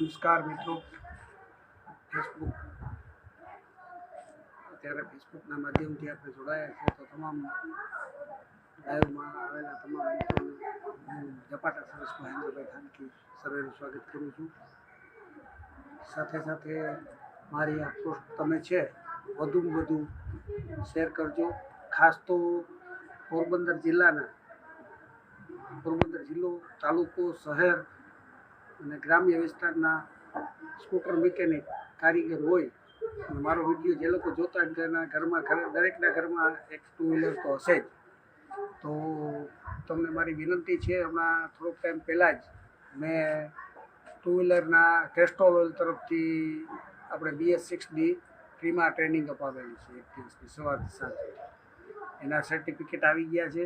નમસ્કાર મિત્રો, ફેસબુક અત્યારે ફેસબુકના માધ્યમથી આપણે જોડાયા છે. તો તમામ લાઈવમાં આવેલા તમામ મિત્રોને હું ઝપાટા સરસ મહેન્દ્રભાઈ થાનકી સર્વેનું સ્વાગત કરું છું. સાથે સાથે મારી આ પોસ્ટ તમે છે વધુમાં વધુ શેર કરજો. ખાસ તો પોરબંદર જિલ્લો, તાલુકો, શહેર અને ગ્રામ્ય વિસ્તારના સ્કૂટર મિકેનિક કારીગર હોય અને મારો વિડીયો જે લોકો જોતા હોય તેના ઘરમાં દરેકના ઘરમાં એક ટુ વ્હીલર તો હશે જ. તો તમને મારી વિનંતી છે, હમણાં થોડોક ટાઈમ પહેલાં જ મેં ટુ વ્હીલરના કેસ્ટ્રોલ ઓઇલ તરફથી આપણે BS6D ફ્રીમાં ટ્રેનિંગ અપાવેલી છે. 1 દિવસની સવારથી સાંજે એના સર્ટિફિકેટ આવી ગયા છે.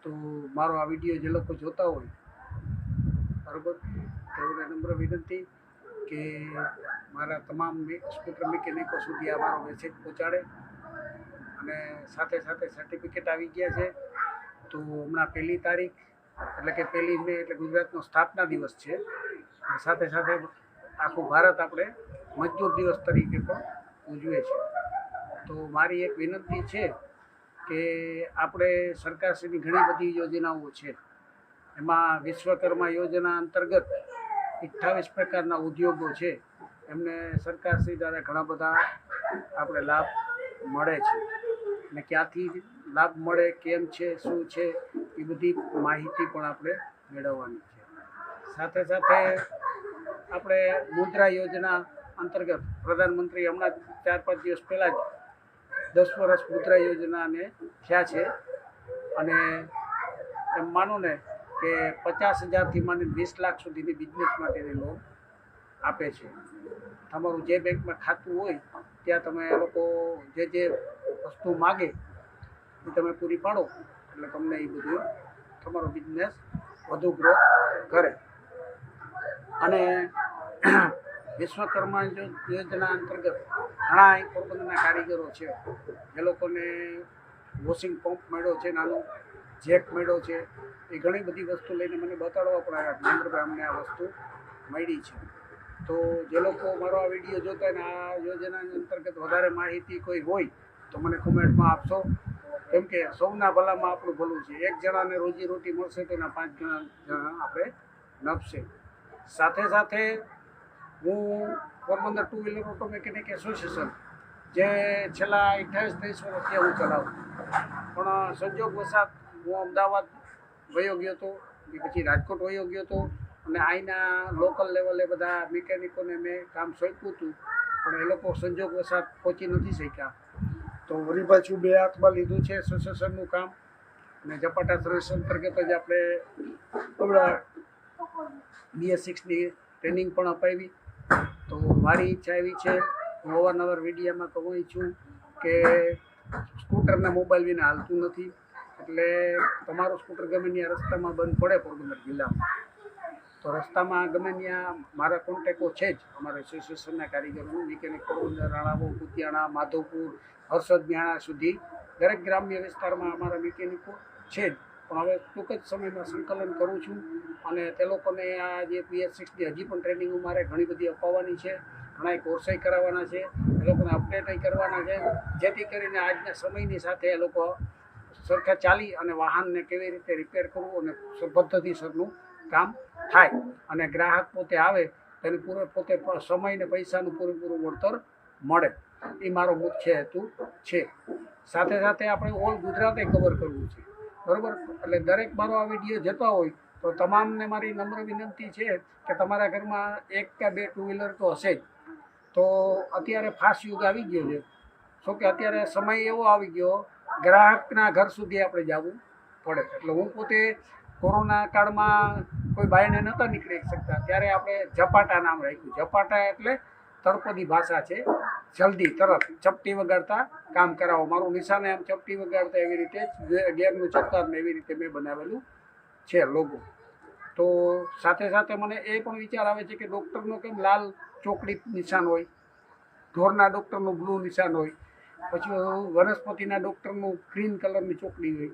તો મારો આ વિડીયો જે લોકો જોતા હોય બરાબર, તેઓને નમ્ર વિનંતી કે મારા તમામ સ્કૂટર મિકેનિકો સુધી આ મારો મેસેજ પહોંચાડે. અને સાથે સાથે સર્ટિફિકેટ આવી ગયા છે. તો હમણાં 1લી તારીખ એટલે કે 1લી મે એટલે ગુજરાતનો સ્થાપના દિવસ છે. સાથે સાથે આખું ભારત આપણે મજદૂર દિવસ તરીકે પણ ઉજવે છે. તો મારી એક વિનંતી છે કે આપણે સરકારશ્રીની ઘણી બધી યોજનાઓ છે. એમાં વિશ્વકર્મા યોજના અંતર્ગત 28 પ્રકારના ઉદ્યોગો છે. એમને સરકારશ્રી દ્વારા ઘણા બધા આપણે લાભ મળે છે. અને ક્યાંથી લાભ મળે, કેમ છે, શું છે, એ બધી માહિતી પણ આપણે મેળવવાની છે. સાથે સાથે આપણે મુદ્રા યોજના અંતર્ગત પ્રધાનમંત્રી હમણાં 4-5 દિવસ પહેલાં જ 10 વર્ષ મુદ્રા યોજનાને થયા છે. અને એમ માનો ને કે 50,000થી માંડીને 20 લાખ સુધીની બિઝનેસ માટેની લોન આપે છે. તમારું જે બેંકમાં ખાતું હોય ત્યાં તમે લોકો જે વસ્તુ માગે એ તમે પૂરી પાડો એટલે તમને એ બધું તમારો બિઝનેસ વધુ ગ્રોથ કરે. અને વિશ્વકર્મા યોજના અંતર્ગત ઘણા પોરબંદરના કારીગરો છે એ લોકોને વોશિંગ પંપ મળ્યો છે, નાનો જેક મળ્યો છે. એ ઘણી બધી વસ્તુ લઈને મને બતાડવા પણ આવ્યા, મહેન્દ્રભાઈ અમને આ વસ્તુ મળી છે. તો જે લોકો મારો આ વિડીયો જોતા હોય ને આ યોજનાની અંતર્ગત વધારે માહિતી કોઈ હોય તો મને કોમેન્ટમાં આપશો. કેમ કે સૌના ભલામાં આપણું ભલું છે. એક જણાને રોજીરોટી મળશે તો એના 5 જણા આપણે નભશે. સાથે સાથે હું Porbandar two wheeler auto mechanic association જે છેલ્લા 28-30 વર્ષથી હું ચલાવું, પણ સંજોગવશાત હું અમદાવાદ વયો ગયો હતો, પછી રાજકોટ વયો ગયો હતો. અને અહીંના લોકલ લેવલે બધા મિકેનિકોને મેં કામ સોંપ્યું હતું, પણ એ લોકો સંજોગવશાત પહોંચી નથી શક્યા. તો વળી પાછું 2 હાથમાં લીધું છે એસોસિએશનનું કામ. અને ઝપાટા સર્વિસ અંતર્ગત જ આપણે હમણાં BS6ની ટ્રેનિંગ પણ અપાવી. તો મારી ઈચ્છા એવી છે, હું અવારનવાર વિડીયોમાં કહું છું કે સ્કૂટરના મોબાઈલ વિના હાલતું નથી. એટલે તમારું સ્કૂટર ગમે ત્યાં રસ્તામાં બંધ પડે પોરબંદર જિલ્લામાં, તો રસ્તામાં ગમે ત્યાં મારા કોન્ટેક્ટો છે જ. અમારા એસોસિએશનના કારીગરોનું મિકેનિક પોરબંદર, રાણાવો, કુતિયાણા, માધવપુર, હર્ષદ, મ્યાણા સુધી દરેક ગ્રામ્ય વિસ્તારમાં અમારા મિકેનિકો છે જ. પણ હવે ટૂંક જ સમયમાં સંકલન કરું છું અને તે લોકોને આ જે BS6D હજી પણ ટ્રેનિંગ મારે ઘણી બધી અપાવવાની છે. ઘણા કોર્સય કરાવવાના છે, એ લોકોને અપડેટય કરવાના છે, જેથી કરીને આજના સમયની સાથે એ લોકો સરખા ચાલી અને વાહનને કેવી રીતે રિપેર કરવું અને પદ્ધતિસરનું કામ થાય અને ગ્રાહક પોતે આવે તેને પોતે સમય ને પૈસાનું પૂરેપૂરું વળતર મળે. એ મારો મુખ્ય હેતુ છે. સાથે સાથે આપણે ઓલ ગુજરાતે કવર કરવું છે, બરાબર. એટલે દરેક મારો આ વિડીયો જતા હોય તો તમામને મારી નમ્ર વિનંતી છે કે તમારા ઘરમાં 1 કે 2 ટુ વ્હીલર તો હશે જ. તો અત્યારે ફાસ્ટ યુગ આવી ગયો છે. શું કે અત્યારે સમય એવો આવી ગયો, ગ્રાહકના ઘર સુધી આપણે જવું પડે. એટલે હું પોતે કોરોના કાળમાં કોઈ બાયણે નહોતા નીકળી શકતા, ત્યારે આપણે ઝપાટા નામ રાખ્યું. ઝપાટા એટલે તળપદી ભાષા છે, જલ્દી તરત ચપટી વગાડતા કામ કરાવો. મારું નિશાને આમ ચપટી વગાડતા એવી રીતે ગેરનું ચક્કર ને એવી રીતે મેં બનાવેલું છે લોગો. તો સાથે સાથે મને એ પણ વિચાર આવે છે કે ડૉક્ટરનો કેમ લાલ ચોકડી નિશાન હોય, ઢોરના ડૉક્ટરનું બ્લુ નિશાન હોય, પછી વનસ્પતિના ડૉક્ટરનું ગ્રીન કલરની ચોકડી હોય.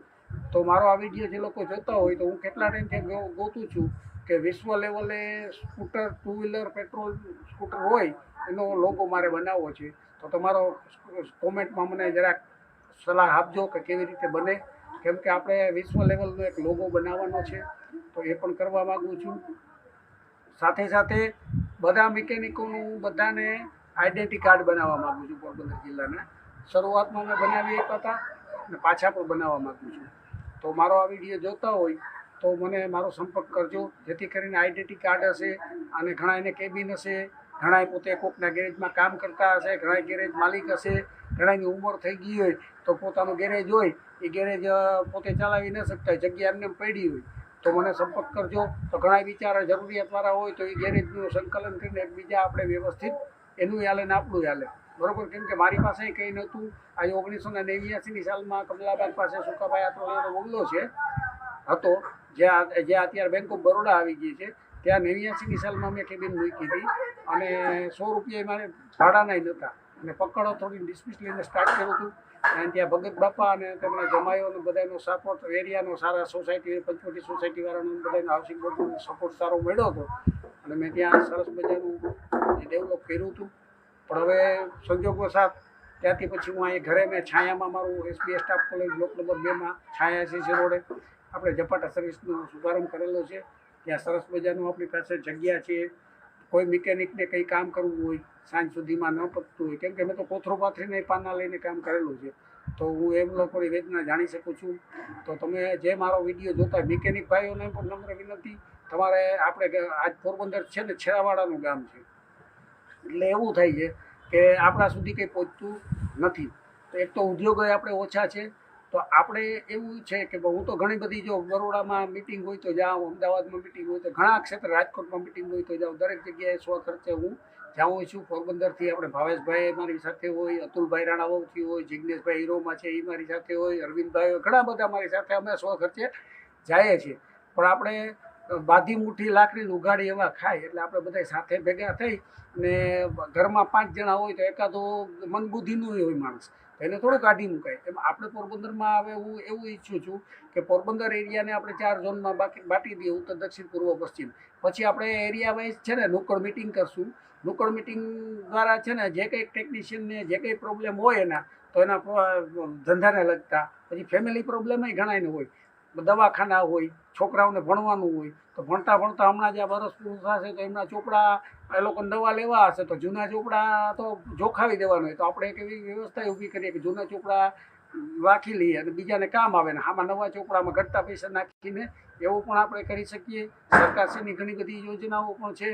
તો મારો આ વિડીયો જે લોકો જોતા હોય તો હું કેટલા ટાઈમથી ગોતું છું કે વિશ્વ લેવલે scooter, two wheeler, petrol scooter હોય એનો લોગો મારે બનાવવો છે. તો તમારો કોમેન્ટમાં મને જરાક સલાહ આપજો કે કેવી રીતે બને, કેમ કે આપણે વિશ્વ લેવલનો એક લોગો બનાવવાનો છે, તો એ પણ કરવા માગું છું. સાથે સાથે બધા મિકેનિકોનું બધાને આઈડેન્ટિટી કાર્ડ બનાવવા માગું છું પોરબંદર જિલ્લાના. શરૂઆતમાં મેં બનાવી આપ્યા હતા અને પાછા પણ બનાવવા માગું છું. તો મારો આ વિડીયો જોતા હોય તો મને મારો સંપર્ક કરજો, જેથી કરીને આઈડેન્ટિટી કાર્ડ હશે અને ઘણા એને કેબિન હશે, ઘણા પોતે કોકના ગેરેજમાં કામ કરતા હશે, ઘણા ગેરેજ માલિક હશે, ઘણાની ઉંમર થઈ ગઈ હોય તો પોતાનું ગેરેજ હોય એ ગેરેજ પોતે ચલાવી ન શકતા હોય, જગ્યા એમને પડી હોય તો મને સંપર્ક કરજો. તો ઘણા બિચારા જરૂરિયાતવાળા હોય તો એ ગેરેજનું સંકલન કરીને એકબીજા આપણે વ્યવસ્થિત એનું હાલે ને આપણું હાલે, બરાબર. કેમ કે મારી પાસે કંઈ નહોતું. આજે 1989ની સાલમાં કમલાબાગ પાસે સુકાભાઈ આત્રોલિયાનો બંગલો છે હતો, જ્યાં અત્યારે બેંક ઓફ બરોડા આવી ગઈ છે. ત્યાં 89ની સાલમાં મેં કેબિન મૂકી હતી અને 100 રૂપિયા મારે ભાડાના નહોતા અને પકડો થોડી ડિસ્મિસ લઈને સ્ટાર્ટ કર્યું હતું. અને ત્યાં ભગત બાપા અને તેમના જમાઈઓનો બધાનો સપોર્ટ, એરિયાનો સારા સોસાયટી, પંચવટી સોસાયટીવાળાનો બધાનો હાઉસિંગ બોર્ડનો સપોર્ટ સારો મળ્યો હતો અને મેં ત્યાં સરસ મજાનું ડેવલપ કર્યું હતું. પણ હવે સંજોગો સાથ ત્યાંથી પછી હું અહીં ઘરે મેં છાયામાં મારું SBA staff college block number 2માં છાયા CC રોડે આપણે ઝપાટા સર્વિસનો શુભારંભ કરેલો છે. ત્યાં સરસ મજાનું આપણી પાસે જગ્યા છે. કોઈ મિકેનિકને કંઈ કામ કરવું હોય સાંજ સુધીમાં ન પતતું હોય, કેમ કે મેં તો કોથરો પાથરીને પાના લઈને કામ કરેલું છે, તો હું એમ લોકોની વેદના જાણી શકું છું. તો તમે જે મારો વિડીયો જોતા મિકેનિક ભાઈઓને પણ નમ્ર વિનંતી, તમારે આપણે આજ પોરબંદર છે ને છેડાવાડાનું ગામ છે, એટલે એવું થાય છે કે આપણા સુધી કંઈ પહોંચતું નથી. તો એક તો ઉદ્યોગો આપણે ઓછા છે. તો આપણે એવું છે કે હું તો ઘણી બધી, જો બરોડામાં મિટિંગ હોય તો જાઉં, અમદાવાદમાં મિટિંગ હોય તો ઘણા ક્ષેત્ર, રાજકોટમાં મિટિંગ હોય તો જાઉં, દરેક જગ્યાએ સ્વખર્ચે હું જાઉં છું. પોરબંદરથી આપણે ભાવેશભાઈ મારી સાથે હોય, અતુલભાઈ રાણાવાવથી હોય, જિગ્નેશભાઈ હીરોમાં છે એ મારી સાથે હોય, અરવિંદભાઈ હોય, ઘણા બધા મારી સાથે અમે સ્વખર્ચે જઈએ છીએ. પણ આપણે બાધી મુઠ્ઠી લાકડીને ઉગાડી એવા ખાય, એટલે આપણે બધા સાથે ભેગા થઈ ને ઘરમાં 5 જણા હોય તો એકાદો મનબુદ્ધિનું હોય માણસ, એને થોડું કાઢી મુકાય. એમ આપણે પોરબંદરમાં હવે હું એવું ઈચ્છું છું કે પોરબંદર એરિયાને આપણે 4 ઝોનમાં બાટી દઈએ, ઉત્તર, દક્ષિણ, પૂર્વ, પશ્ચિમ. પછી આપણે એરિયા વાઇઝ છે ને નુક્કડ મિટિંગ કરશું. નુક્કડ મિટિંગ દ્વારા છે ને જે કંઈ ટેકનિશિયનને જે કંઈ પ્રોબ્લેમ હોય એના, તો એના ધંધાને લગતા, પછી ફેમિલી પ્રોબ્લેમ ઘણાને હોય, દવાખાના હોય, છોકરાઓને ભણવાનું હોય, તો ભણતા ભણતા હમણાં જે વર્ષ પૂરું થશે તો એમના ચોપડા, એ લોકોને દવા લેવા હશે તો જૂના ચોપડા તો જોખાવી દેવાનું હોય. તો આપણે એક એવી વ્યવસ્થા ઊભી કરીએ કે જૂના ચોપડા રાખી લઈએ અને બીજાને કામ આવે ને આમાં નવા ચોપડામાં ઘટતા પૈસા નાખીને એવું પણ આપણે કરી શકીએ. સરકારશ્રીની ઘણી બધી યોજનાઓ પણ છે.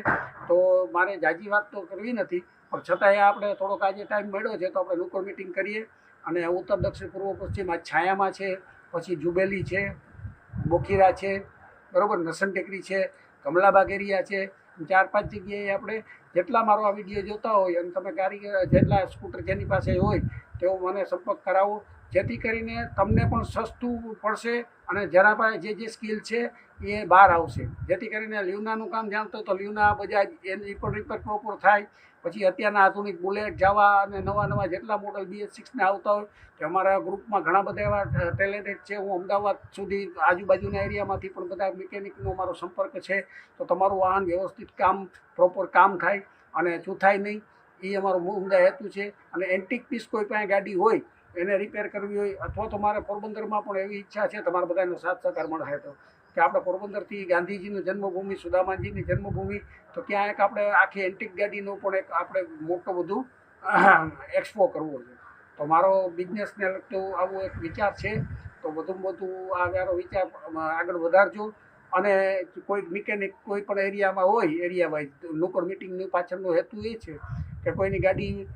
તો મારે જાજી વાત તો કરવી નથી, પણ છતાંય આપણે થોડોક આજે ટાઈમ મળ્યો છે તો આપણે નુક્કડ મિટિંગ કરીએ. અને ઉત્તર, દક્ષિણ, પૂર્વ, પશ્ચિમ આ છાયામાં છે, પછી જુબેલી છે, બોખીરા છે, બરાબર, નસન ટેકરી છે, કમલાબાગ એરિયા છે. 4-5 જગ્યાએ આપણે જેટલા મારો આ વિડીયો જોતા હોય અને તમે કારીગર જેટલા સ્કૂટર જેની પાસે હોય તેઓ મને સંપર્ક કરાવો, જેથી કરીને તમને પણ સસ્તું પડશે અને જેના પાસે જે સ્કિલ છે એ બહાર આવશે. જેથી કરીને લ્યુનાનું કામ જાણતો તો લ્યુના, બજાજ એની પણ રિપેર પ્રોપર થાય. પછી અત્યારના આધુનિક બુલેટ, જાવા અને નવા જેટલા મોડલ BS6 આવતા હોય કે અમારા ગ્રુપમાં ઘણા બધા એવા ટેલેન્ટેડ છે. હું અમદાવાદ સુધી આજુબાજુના એરિયામાંથી પણ બધા મિકેનિકનો મારો સંપર્ક છે. તો તમારું વાહન વ્યવસ્થિત કામ, પ્રોપર કામ થાય અને ચૂથાય નહીં, એ અમારો ઉમદા હેતુ છે. અને એન્ટિક પીસ કોઈ પાસે ગાડી હોય એને રિપેર કરવી હોય, અથવા તો મારે પોરબંદરમાં પણ એવી ઈચ્છા છે, તમારા બધાનો સાથ સહકાર મળે તો કે આપણે પોરબંદરથી ગાંધીજીનું જન્મભૂમિ, સુદામાજીની જન્મભૂમિ, તો ત્યાં એક આપણે આખી એન્ટિક ગાડીનો પણ એક આપણે મોટો બધું એક્સપો કરવો છે. તો મારો બિઝનેસને લગતો આવો એક વિચાર છે. તો વધુમાં વધુ આ મારો વિચાર આગળ વધારજો. અને કોઈ મિકેનિક કોઈ પણ એરિયામાં હોય, એરિયા વાઇઝ નુક્કડ મિટિંગની પાછળનો હેતુ એ છે કે કોઈની ગાડી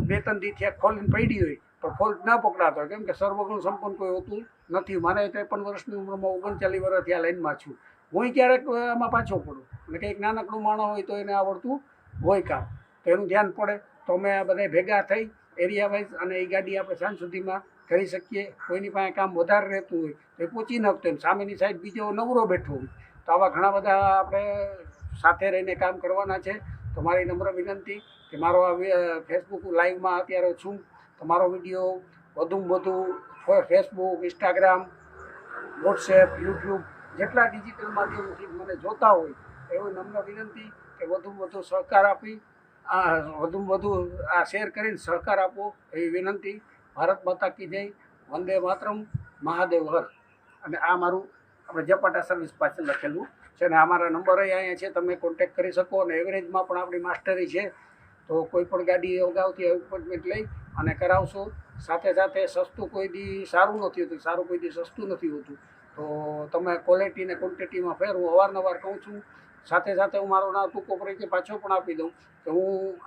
2-3 દી થયા ખોલીને પડી હોય તો ફોલ્ટ ના પકડાતો હોય, કેમ કે સર્વગુણ સંપન્ન કોઈ હોતું નથી. મારે 53 વર્ષની ઉંમરમાં 39 વર્ષથી આ લાઈનમાં છું. હું ક્યારેક આમાં પાછો પડું અને કંઈક નાનકડું માણસ હોય તો એને આવડતું હોય કામ, તો એનું ધ્યાન પડે. તો અમે આ બધા ભેગા થઈ એરિયા વાઇઝ અને એ ગાડી આપણે સાંજ સુધીમાં કરી શકીએ. કોઈની પાસે કામ વધારે રહેતું હોય તો એ પહોંચી ન શકતો, સામેની સાઈડ બીજો નવરો બેઠો હોય, તો આવા ઘણા બધા આપણે સાથે રહીને કામ કરવાના છે. તો મારી નમ્ર વિનંતી કે મારો આ ફેસબુક લાઈવમાં અત્યારે છું, તો મારો વિડીયો વધુમાં વધુ ફેસબુક, ઇન્સ્ટાગ્રામ, વોટ્સએપ, યુટ્યુબ જેટલા ડિજિટલ માધ્યમથી મને જોતા હોય એવી નમ્ર વિનંતી કે વધુમાં વધુ સહકાર આપી વધુમાં વધુ આ શેર કરીને સહકાર આપો એવી વિનંતી. ભારત માતા કી જય, વંદે માતરમ, મહાદેવ હર. અને આ મારું આપણે ઝપાટા સર્વિસ પાછળ લખેલું છે ને અમારા નંબર અહીંયા છે, તમે કોન્ટેક્ટ કરી શકો. અને એવરેજમાં પણ આપણી માસ્ટરી છે, તો કોઈ પણ ગાડી અગાઉથી એપોઇન્ટમેન્ટ લઈ અને કરાવશો. સાથે સાથે સસ્તું કોઈ દી સારું નથી હોતું, સારું કોઈ દી સસ્તું નથી હોતું. તો તમે ક્વોલિટી ને ક્વોન્ટિટીમાં ફેર હું અવારનવાર કહું છું. સાથે સાથે હું મારો નામ ટૂંકો પરિચય પાછો પણ આપી દઉં કે હું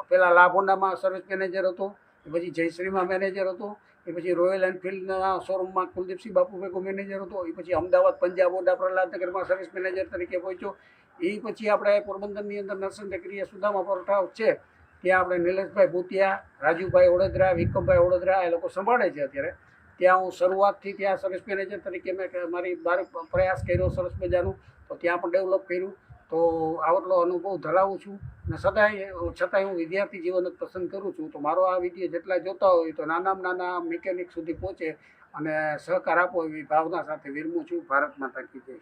પહેલાં લાભ હોન્ડામાં સર્વિસ મેનેજર હતો, પછી જયશ્રીમાં મેનેજર હતો, એ પછી રોયલ એનફિલ્ડના શોરૂમમાં કુલદીપસિંહ બાપુ ભેગો મેનેજર હતો, એ પછી અમદાવાદ પંજાબ ઓડા પ્રહલાદનગરમાં સર્વિસ મેનેજર તરીકે પહોંચ્યો. એ પછી આપણે પોરબંદરની અંદર નરસિંહ ટેકરીએ સુદામા પરોઠા છે, ત્યાં આપણે નિલેશભાઈ ભૂતિયા, રાજુભાઈ ઓડેદરા, વિક્રમભાઈ ઓડેદરા એ લોકો સંભાળે છે અત્યારે. ત્યાં હું શરૂઆતથી ત્યાં સર્વિસ મેનેજર તરીકે મેં મારી પ્રયાસ કર્યો સરસ મજાનું, તો ત્યાં પણ ડેવલપ કર્યું. તો આટલો અનુભવ ધરાવું છું અને છતાંય હું વિદ્યાર્થી જીવન જ પસંદ કરું છું. તો મારો આ વિડીયો જેટલા જોતા હોય તો નાનામાં નાના મિકેનિક સુધી પહોંચે અને સહકાર આપો એવી ભાવના સાથે વિરમું છું. ભારત માતા કી જય.